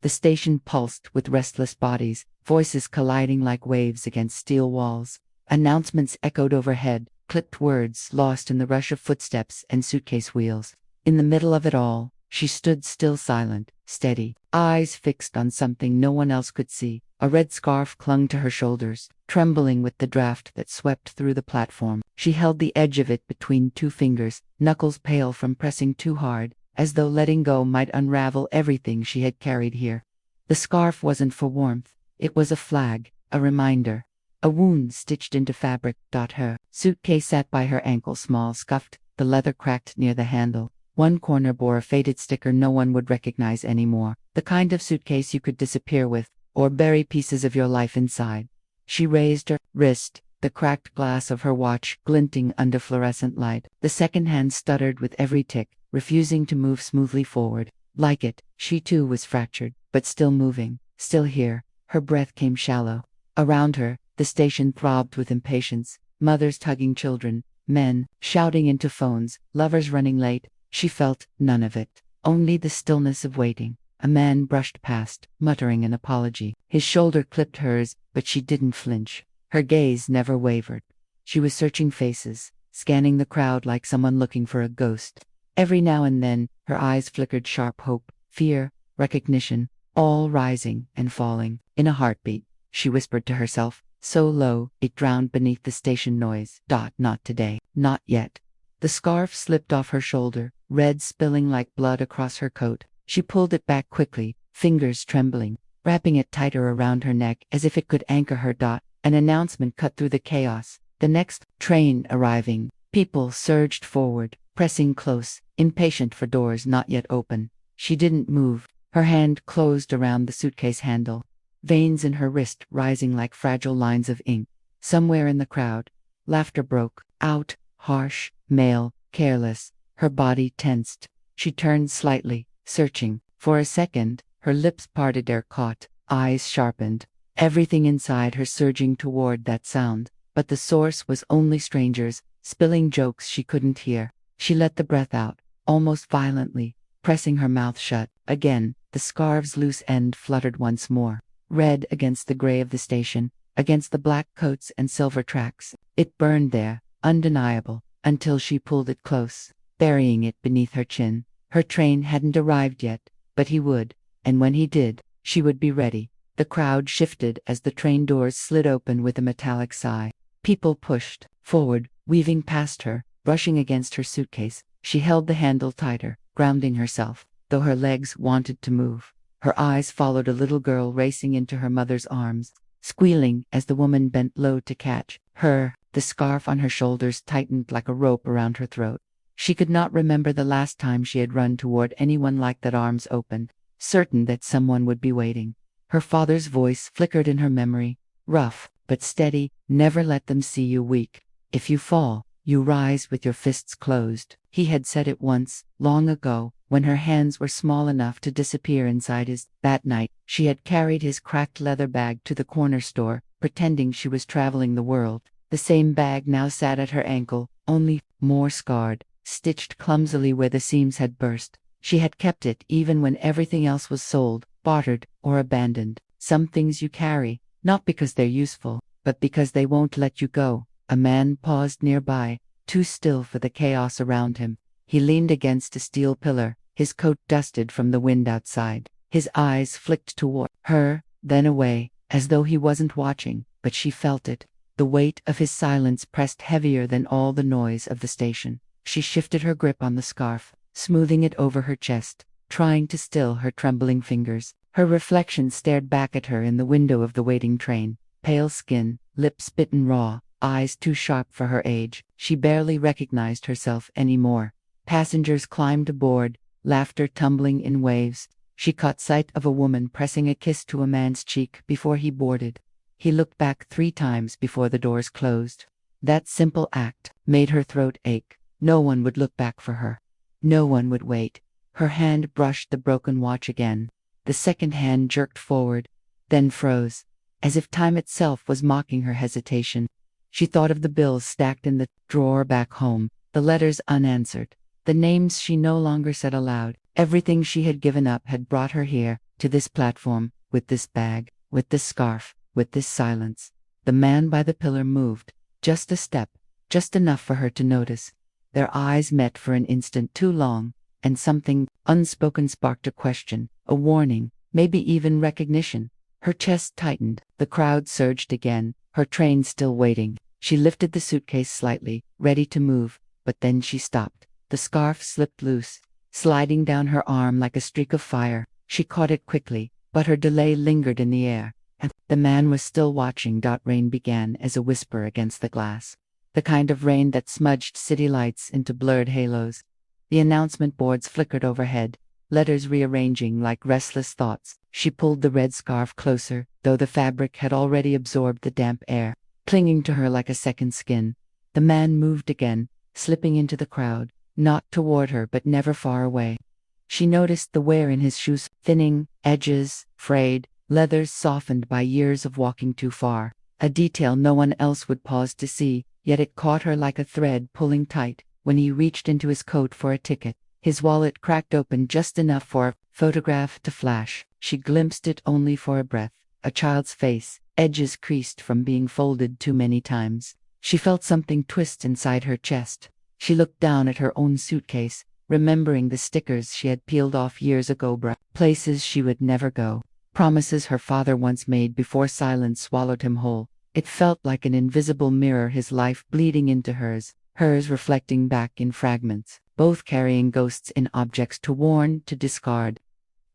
The station pulsed with restless bodies, voices colliding like waves against steel walls. Announcements echoed overhead, clipped words lost in the rush of footsteps and suitcase wheels. In the middle of it all, she stood still, silent, steady, eyes fixed on something no one else could see. A red scarf clung to her shoulders, trembling with the draft that swept through the platform. She held the edge of it between two fingers, knuckles pale from pressing too hard, as though letting go might unravel everything she had carried here. The scarf wasn't for warmth, it was a flag, a reminder. A wound stitched into fabric. Her suitcase sat by her ankle, small, scuffed, the leather cracked near the handle. One corner bore a faded sticker no one would recognize anymore, the kind of suitcase you could disappear with, or bury pieces of your life inside. She raised her wrist, the cracked glass of her watch glinting under fluorescent light. The second hand stuttered with every tick, refusing to move smoothly forward. Like it, she too was fractured, but still moving, still here. Her breath came shallow. Around her, the station throbbed with impatience, mothers tugging children, men shouting into phones, lovers running late. She felt none of it, only the stillness of waiting. A man brushed past, muttering an apology. His shoulder clipped hers, but she didn't flinch. Her gaze never wavered. She was searching faces, scanning the crowd like someone looking for a ghost. Every now and then, her eyes flickered sharp hope, fear, recognition, all rising and falling. In a heartbeat, she whispered to herself, so low it drowned beneath the station noise. Not today, not yet. The scarf slipped off her shoulder, red spilling like blood across her coat. She pulled it back quickly, fingers trembling, wrapping it tighter around her neck as if it could anchor her. An announcement cut through the chaos. The next train arriving. People surged forward, pressing close, impatient for doors not yet open. She didn't move. Her hand closed around the suitcase handle, veins in her wrist rising like fragile lines of ink. Somewhere in the crowd, laughter broke out, harsh, male, careless. Her body tensed. She turned slightly, searching. For a second, her lips parted, air caught, eyes sharpened, everything inside her surging toward that sound. But the source was only strangers, spilling jokes she couldn't hear. She let the breath out, almost violently, pressing her mouth shut. Again, the scarf's loose end fluttered once more, red against the gray of the station, against the black coats and silver tracks. It burned there, undeniable, until she pulled it close, burying it beneath her chin. Her train hadn't arrived yet, but he would, and when he did, she would be ready. The crowd shifted as the train doors slid open with a metallic sigh. People pushed forward, weaving past her, brushing against her suitcase. She held the handle tighter, grounding herself, though her legs wanted to move. Her eyes followed a little girl racing into her mother's arms, squealing as the woman bent low to catch her. The scarf on her shoulders tightened like a rope around her throat. She could not remember the last time she had run toward anyone like that, arms open, certain that someone would be waiting. Her father's voice flickered in her memory, rough but steady. Never let them see you weak. If you fall, you rise with your fists closed. He had said it once, long ago, when her hands were small enough to disappear inside his. That night, she had carried his cracked leather bag to the corner store, pretending she was traveling the world. The same bag now sat at her ankle, only more scarred, stitched clumsily where the seams had burst. She had kept it even when everything else was sold, bartered, or abandoned. Some things you carry, not because they're useful, but because they won't let you go. A man paused nearby, too still for the chaos around him. He leaned against a steel pillar, his coat dusted from the wind outside. His eyes flicked toward her, then away, as though he wasn't watching, but she felt it. The weight of his silence pressed heavier than all the noise of the station. She shifted her grip on the scarf, smoothing it over her chest, trying to still her trembling fingers. Her reflection stared back at her in the window of the waiting train. Pale skin, lips bitten raw, eyes too sharp for her age. She barely recognized herself anymore. Passengers climbed aboard, laughter tumbling in waves. She caught sight of a woman pressing a kiss to a man's cheek before he boarded. He looked back 3 times before the doors closed. That simple act made her throat ache. No one would look back for her. No one would wait. Her hand brushed the broken watch again. The second hand jerked forward, then froze, as if time itself was mocking her hesitation. She thought of the bills stacked in the drawer back home, the letters unanswered, the names she no longer said aloud. Everything she had given up had brought her here, to this platform, with this bag, with this scarf, with this silence. The man by the pillar moved, just a step, just enough for her to notice. Their eyes met for an instant too long, and something unspoken sparked a question, a warning, maybe even recognition. Her chest tightened, the crowd surged again, her train still waiting. She lifted the suitcase slightly, ready to move, but then she stopped. The scarf slipped loose, sliding down her arm like a streak of fire. She caught it quickly, but her delay lingered in the air. And the man was still watching. Rain began as a whisper against the glass. The kind of rain that smudged city lights into blurred halos. The announcement boards flickered overhead, letters rearranging like restless thoughts. She pulled the red scarf closer, though the fabric had already absorbed the damp air, clinging to her like a second skin. The man moved again, slipping into the crowd, not toward her but never far away. She noticed the wear in his shoes, thinning, edges frayed, leathers softened by years of walking too far. A detail no one else would pause to see, yet it caught her like a thread pulling tight. When he reached into his coat for a ticket, his wallet cracked open just enough for a photograph to flash. She glimpsed it only for a breath. A child's face, edges creased from being folded too many times. She felt something twist inside her chest. She looked down at her own suitcase, remembering the stickers she had peeled off years ago, places she would never go, promises her father once made before silence swallowed him whole. It felt like an invisible mirror, his life bleeding into hers, hers reflecting back in fragments, both carrying ghosts in objects to warn, to discard.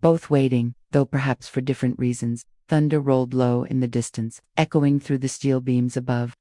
Both waiting, though perhaps for different reasons. Thunder rolled low in the distance, echoing through the steel beams above.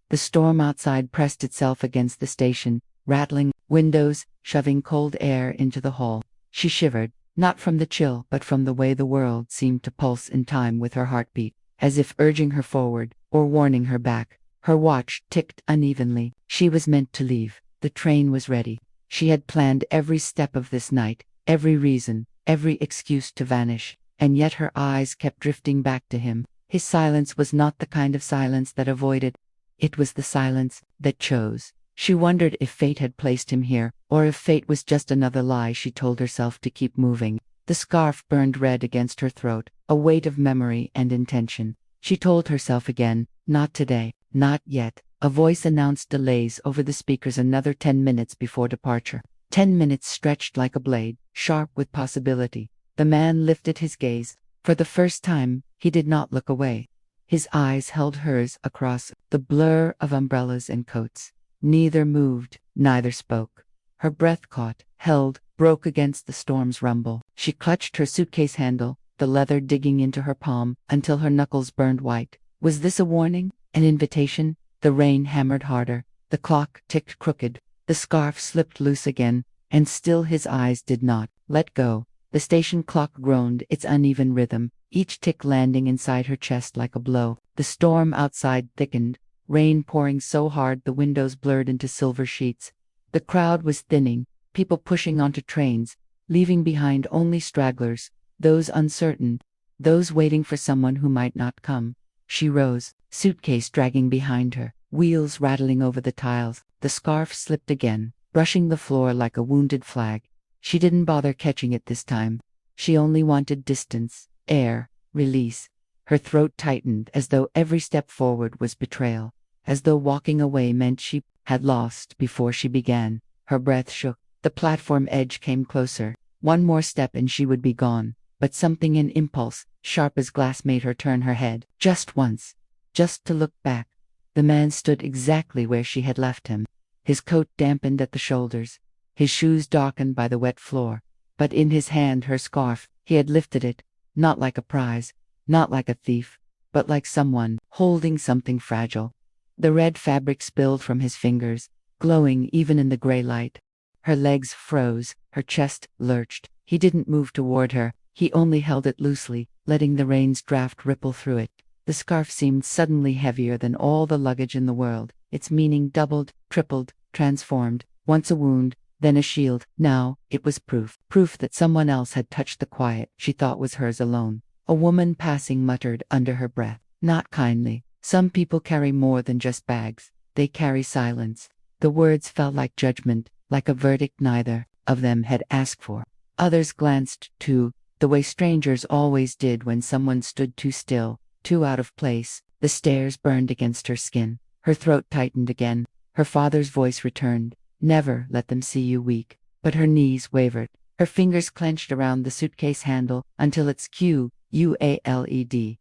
The storm outside pressed itself against the station, rattling windows, shoving cold air into the hall. She shivered, not from the chill but from the way the world seemed to pulse in time with her heartbeat, as if urging her forward, or warning her back. Her watch ticked unevenly. She was meant to leave. The train was ready. She had planned every step of this night, every reason, every excuse to vanish, and yet her eyes kept drifting back to him. His silence was not the kind of silence that avoided. It was the silence that chose. She wondered if fate had placed him here, or if fate was just another lie she told herself to keep moving. The scarf burned red against her throat, a weight of memory and intention. She told herself again, not today, not yet. A voice announced delays over the speakers, another 10 minutes before departure. 10 minutes stretched like a blade, sharp with possibility. The man lifted his gaze. For the first time, he did not look away. His eyes held hers across the blur of umbrellas and coats. Neither moved, neither spoke. Her breath caught, held, broke against the storm's rumble. She clutched her suitcase handle, the leather digging into her palm, until her knuckles burned white. Was this a warning? An invitation? The rain hammered harder. The clock ticked crooked. The scarf slipped loose again, and still his eyes did not let go. The station clock groaned its uneven rhythm, each tick landing inside her chest like a blow. The storm outside thickened, rain pouring so hard the windows blurred into silver sheets. The crowd was thinning, people pushing onto trains, leaving behind only stragglers, those uncertain, those waiting for someone who might not come. She rose, suitcase dragging behind her, wheels rattling over the tiles. The scarf slipped again, brushing the floor like a wounded flag. She didn't bother catching it this time. She only wanted distance, air, release. Her throat tightened as though every step forward was betrayal, as though walking away meant she had lost before she began. Her breath shook. The platform edge came closer. One more step and she would be gone. But something in impulse, sharp as glass, made her turn her head. Just once. Just to look back. The man stood exactly where she had left him. His coat dampened at the shoulders, his shoes darkened by the wet floor. But in his hand her scarf. He had lifted it, not like a prize, not like a thief, but like someone holding something fragile. The red fabric spilled from his fingers, glowing even in the gray light. Her legs froze, her chest lurched. He didn't move toward her, he only held it loosely, letting the rain's draft ripple through it. The scarf seemed suddenly heavier than all the luggage in the world, its meaning doubled, tripled, transformed. Once a wound, then a shield. Now, it was proof. Proof that someone else had touched the quiet she thought was hers alone. A woman passing muttered under her breath, not kindly, "Some people carry more than just bags. They carry silence." The words felt like judgment, like a verdict neither of them had asked for. Others glanced, too, the way strangers always did when someone stood too still, too out of place. The stares burned against her skin. Her throat tightened again. Her father's voice returned. Never let them see you weak. But her knees wavered. Her fingers clenched around the suitcase handle until its Q-U-A-L-E-D.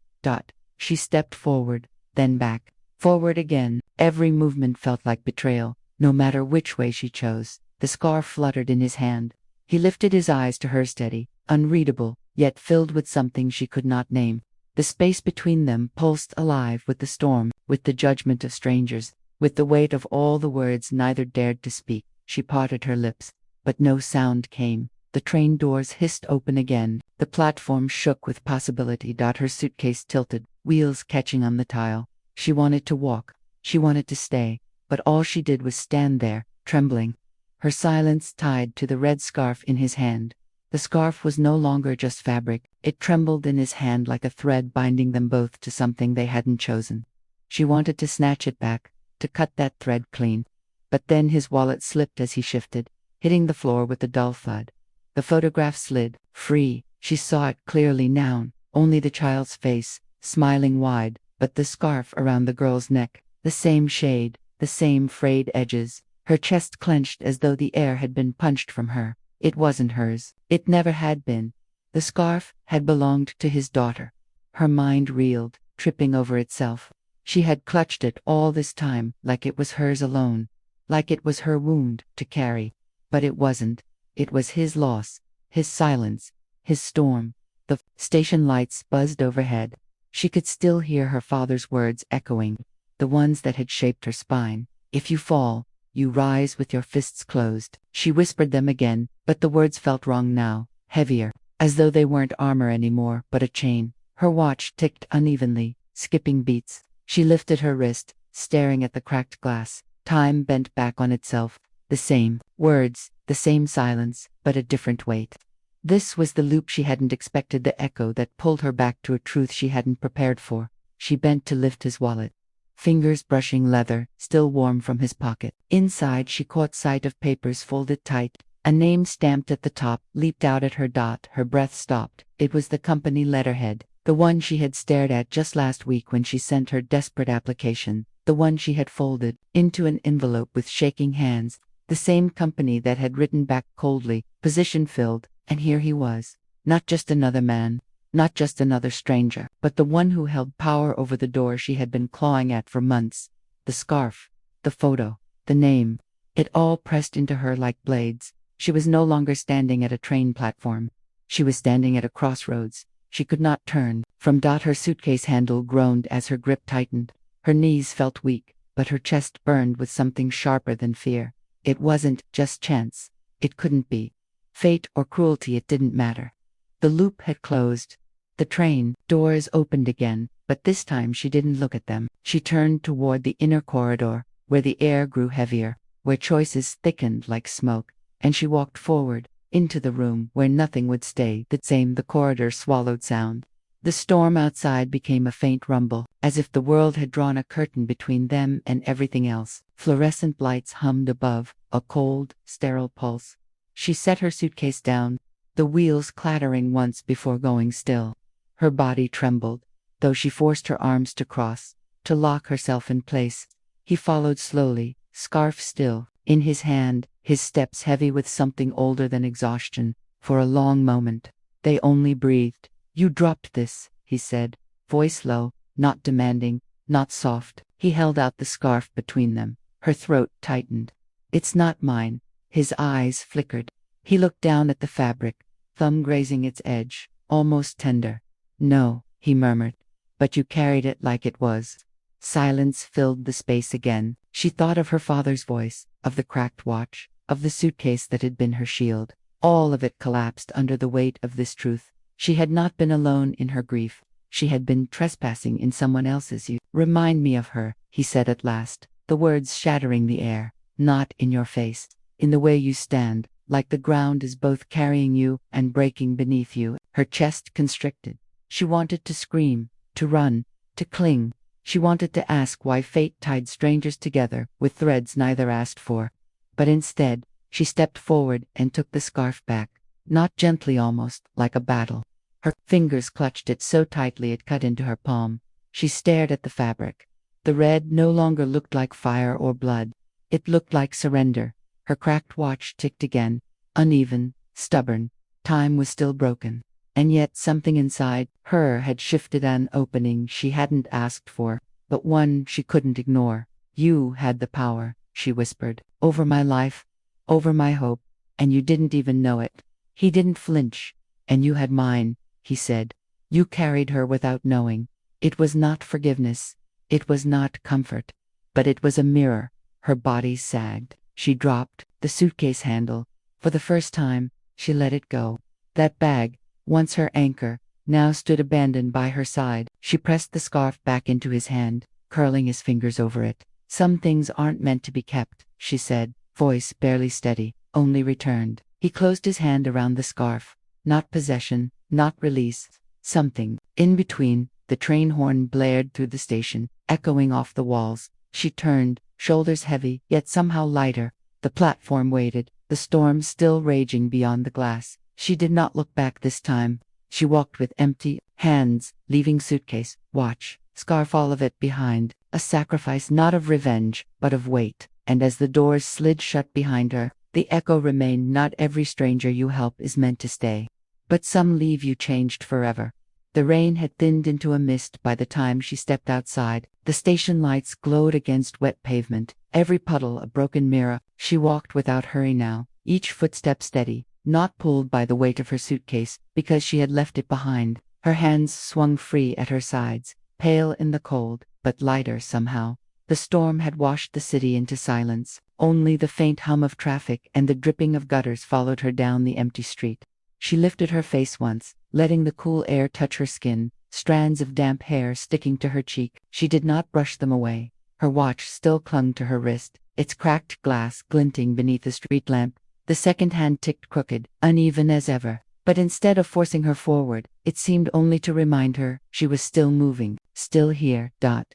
She stepped forward, then back. Forward again. Every movement felt like betrayal, no matter which way she chose. The scarf fluttered in his hand. He lifted his eyes to her, steady, unreadable, yet filled with something she could not name. The space between them pulsed alive with the storm, with the judgment of strangers, with the weight of all the words neither dared to speak. She parted her lips, but no sound came. The train doors hissed open again. The platform shook with possibility. Her suitcase tilted, wheels catching on the tile. She wanted to walk. She wanted to stay, but all she did was stand there, trembling. Her silence tied to the red scarf in his hand. The scarf was no longer just fabric. It trembled in his hand like a thread binding them both to something they hadn't chosen. She wanted to snatch it back, to cut that thread clean. But then his wallet slipped as he shifted, hitting the floor with a dull thud. The photograph slid, free. She saw it clearly now, only the child's face, smiling wide, but the scarf around the girl's neck, the same shade, the same frayed edges. Her chest clenched as though the air had been punched from her. It wasn't hers. It never had been. The scarf had belonged to his daughter. Her mind reeled, tripping over itself. She had clutched it all this time, like it was hers alone, like it was her wound to carry. But it wasn't. It was his loss, his silence, his storm. The station lights buzzed overhead. She could still hear her father's words echoing, the ones that had shaped her spine. If you fall, you rise with your fists closed. She whispered them again, but the words felt wrong now, heavier, as though they weren't armor anymore, but a chain. Her watch ticked unevenly, skipping beats. She lifted her wrist, staring at the cracked glass. Time bent back on itself. The same words, the same silence, but a different weight. This was the loop she hadn't expected, the echo that pulled her back to a truth she hadn't prepared for. She bent to lift his wallet. Fingers brushing leather, still warm from his pocket. Inside she caught sight of papers folded tight. A name stamped at the top leaped out at her. Her breath stopped. It was the company letterhead, the one she had stared at just last week when she sent her desperate application, the one she had folded into an envelope with shaking hands, the same company that had written back coldly, position filled, and here he was. Not just another man, not just another stranger, but the one who held power over the door she had been clawing at for months. The scarf, the photo, the name. It all pressed into her like blades. She was no longer standing at a train platform. She was standing at a crossroads. She could not turn. Her suitcase handle groaned as her grip tightened. Her knees felt weak, but her chest burned with something sharper than fear. It wasn't just chance. It couldn't be. Fate or cruelty, it didn't matter. The loop had closed. The train doors opened again, but this time she didn't look at them. She turned toward the inner corridor, where the air grew heavier, where choices thickened like smoke, and she walked forward, into the room where nothing would stay the same. The corridor swallowed sound. The storm outside became a faint rumble, as if the world had drawn a curtain between them and everything else. Fluorescent lights hummed above, a cold, sterile pulse. She set her suitcase down, the wheels clattering once before going still. Her body trembled, though she forced her arms to cross, to lock herself in place. He followed slowly, scarf still, in his hand, his steps heavy with something older than exhaustion. For a long moment, they only breathed. "You dropped this," he said, voice low, not demanding, not soft. He held out the scarf between them. Her throat tightened. "It's not mine." His eyes flickered. He looked down at the fabric, thumb grazing its edge, almost tender. "No," he murmured, "but you carried it like it was." Silence filled the space again. She thought of her father's voice, of the cracked watch, of the suitcase that had been her shield. All of it collapsed under the weight of this truth. She had not been alone in her grief. She had been trespassing in someone else's. "You remind me of her," he said at last, the words shattering the air. "Not in your face. In the way you stand, like the ground is both carrying you and breaking beneath you." Her chest constricted. She wanted to scream, to run, to cling. She wanted to ask why fate tied strangers together with threads neither asked for. But instead, she stepped forward and took the scarf back. not gently, almost like a battle. Her fingers clutched it so tightly it cut into her palm. She stared at the fabric. The red no longer looked like fire or blood. It looked like surrender. Her cracked watch ticked again, uneven, stubborn. Time was still broken. And yet something inside her had shifted, an opening she hadn't asked for, but one she couldn't ignore. "You had the power," she whispered, "over my life, over my hope, and you didn't even know it." He didn't flinch. "And you had mine," he said. "You carried her without knowing." It was not forgiveness. It was not comfort. But it was a mirror. Her body sagged. She dropped the suitcase handle. For the first time, she let it go. That bag, once her anchor, now stood abandoned by her side. She pressed the scarf back into his hand, curling his fingers over it. "Some things aren't meant to be kept," she said, voice barely steady, only returned. He closed his hand around the scarf. Not possession, not release. Something in between. The train horn blared through the station, echoing off the walls. She turned, shoulders heavy, yet somehow lighter. The platform waited, the storm still raging beyond the glass. She did not look back this time. She walked with empty hands, leaving suitcase, watch, scarf, all of it behind. A sacrifice not of revenge, but of weight. And as the doors slid shut behind her, the echo remained. Not every stranger you help is meant to stay. But some leave you changed forever. The rain had thinned into a mist by the time she stepped outside. The station lights glowed against wet pavement, every puddle a broken mirror. She walked without hurry now, each footstep steady, not pulled by the weight of her suitcase, because she had left it behind. Her hands swung free at her sides, pale in the cold, but lighter somehow. The storm had washed the city into silence. Only the faint hum of traffic and the dripping of gutters followed her down the empty street. She lifted her face once, letting the cool air touch her skin, strands of damp hair sticking to her cheek. She did not brush them away. Her watch still clung to her wrist, its cracked glass glinting beneath the street lamp. The second hand ticked crooked, uneven as ever. But instead of forcing her forward, it seemed only to remind her she was still moving, still here.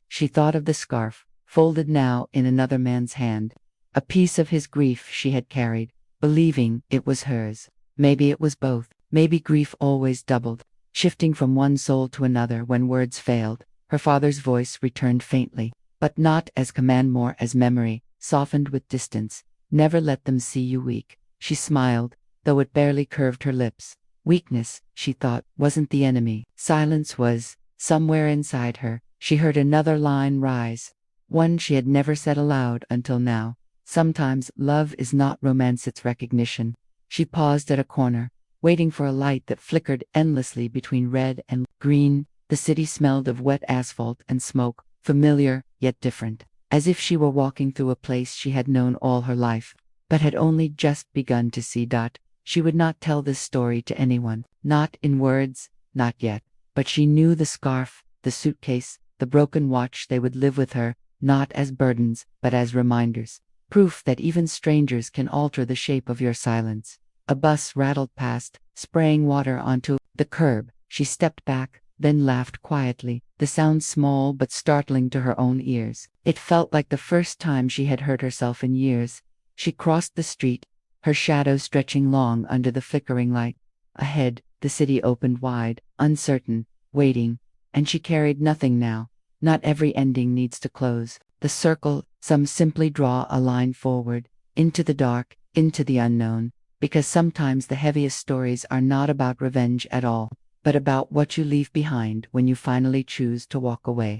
She thought of the scarf, folded now in another man's hand. A piece of his grief she had carried, believing it was hers. Maybe it was both. Maybe grief always doubled, shifting from one soul to another when words failed. Her father's voice returned faintly, but not as command, more as memory, softened with distance. "Never let them see you weak." She smiled, though it barely curved her lips. Weakness, she thought, wasn't the enemy. Silence was. Somewhere inside her, she heard another line rise, one she had never said aloud until now. "Sometimes love is not romance, it's recognition." She paused at a corner, waiting for a light that flickered endlessly between red and green. The city smelled of wet asphalt and smoke, familiar yet different, as if she were walking through a place she had known all her life, but had only just begun to see. She would not tell this story to anyone, not in words, not yet, but she knew the scarf, the suitcase, the broken watch, they would live with her, not as burdens, but as reminders. Proof that even strangers can alter the shape of your silence. A bus rattled past, spraying water onto the curb. She stepped back, then laughed quietly, the sound small but startling to her own ears. It felt like the first time she had heard herself in years. She crossed the street, her shadow stretching long under the flickering light. Ahead, the city opened wide, uncertain, waiting, and she carried nothing now. Not every ending needs to close. The circle, some simply draw a line forward, into the dark, into the unknown, because sometimes the heaviest stories are not about revenge at all, but about what you leave behind when you finally choose to walk away.